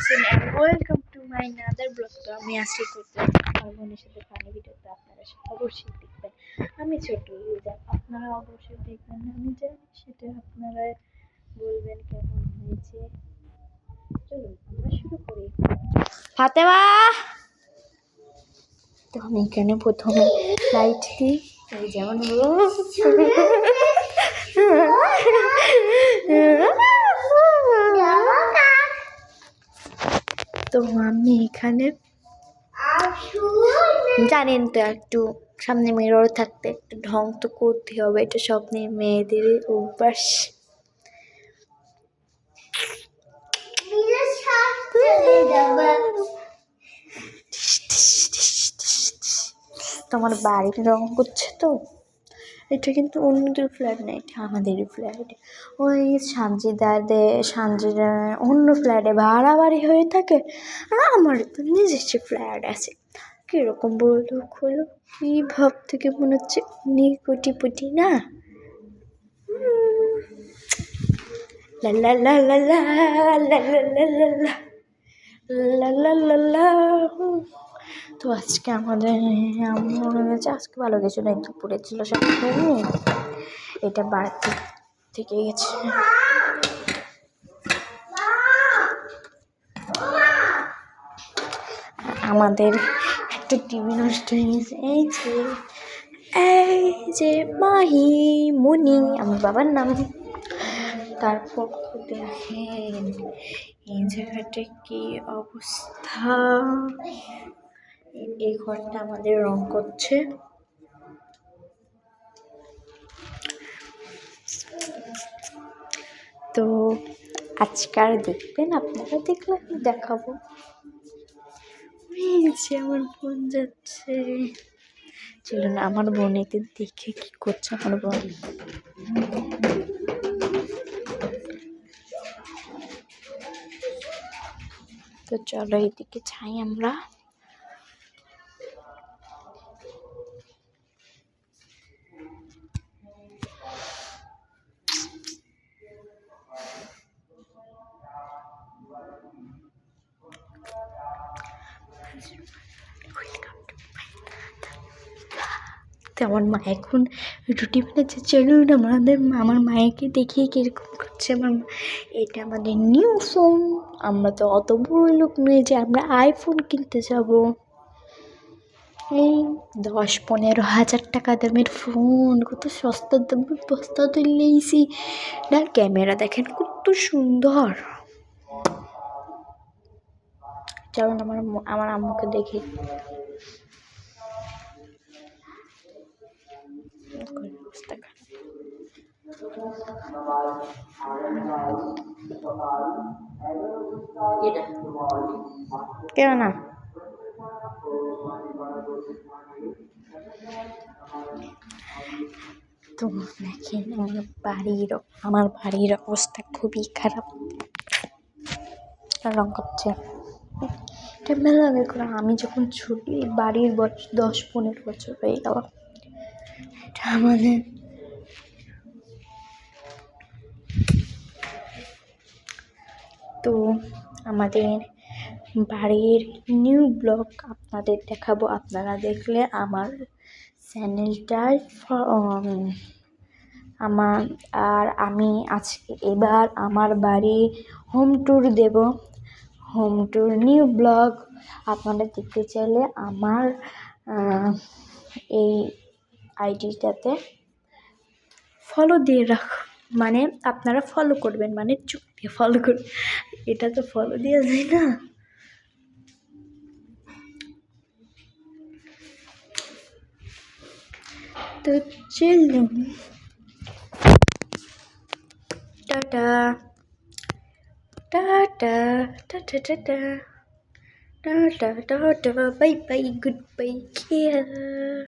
করছেন and welcome to my another vlog। তো আমি আজকে করতে আমার বোনের সাথে ফানি ভিডিওতে আপনারা অবশ্যই দেখবেন। আমি ছোট ইউজার, আপনারা অবশ্যই দেখবেন। আমি জানি সেটা আপনারা বলবেন কেমন হয়েছে। চলুন আমরা শুরু করি। ফাতেমা, তো আমি এখানে প্রথমে লাইট দিই, এই যেমন তো আমি এখানে জানেন তো একটু সামনে মিরর থাকতে একটু ঢং তো করতে হবে, এটা স্বপ্নে মেয়েদের অভ্যাস। তোমার বাড়ির রং করছে তো, এটা কিন্তু অন্যদের ফ্ল্যাট না, এটা আমাদেরই ফ্ল্যাট। ওই সানজিদা অন্য ফ্ল্যাটে ভাড়া বাড়ি হয়ে থাকে, আর আমার তো নিজস্ব ফ্ল্যাট আছে। কীরকম বড় লোক হলো, কি ভাব থেকে মনে হচ্ছে অনেক কোটিপতি না। লা লা লা লা লা লা লা লা লা লা লা। তো আজকে আমাদের মনে হচ্ছে আজকে ভালো কিছু নেই, দুপুরে ছিল সব এটা বাড়তি থেকে গেছে। আমাদের একটা টিভি নষ্ট হয়ে গেছে। এই যে মাহি মুনি আমার বাবার নাম। তারপর দেখেন এই জায়গাটা কি অবস্থা। এই ঘরটা আমাদের রং করছে। তো আজকাল দেখবেন, আপনারা দেখলে আমি দেখাবো। আমার বোন যাচ্ছে, চলুন আমার বোনেকে দেখে কি করছে আমার বোন। তো চলো এদিকে যাই আমরা। আমার মা এখন রুটি বানাচ্ছে, চলুন আমার মায়েকে দেখিয়ে কীরকম করছে আমার মা। এটা আমাদের নিউ ফোন, আমরা তো অত বড় লোক নয় যে আমরা আইফোন কিনতে যাব। এই 10-15 হাজার টাকা দামের ফোন, কত সস্তার দামের বস্তা তুলেছি। না ক্যামেরা দেখেন কত সুন্দর। চলুন আমার আম্মুকে দেখি। কেন না তো দেখেন আমার বাড়ির অবস্থা খুবই খারাপ, রং করছে। এটা মেলা আগে করে আমি যখন ছুটি বাড়ির বয়স 10-15 বছর হয়ে গেল। এটা আমাদের তো আমাদের বাড়ির নিউ ব্লগ আপনাদের দেখাবো। আপনারা দেখলে আমার চ্যানেলটার আমি আজকে এবার আমার বাড়ি হোম ট্যুর দেব। হোম ট্যুর নিউ ব্লগ আপনারা দেখতে চাইলে আমার এই আইডিটাতে ফলো দিয়ে মানে আপনারা ফলো করবেন, মানে চোখ দিয়ে ফলো করবেন, এটা তো ফলো দেওয়া যায় না। তো চলুন tata tata tata tata tata tata, bye bye, good bye, care.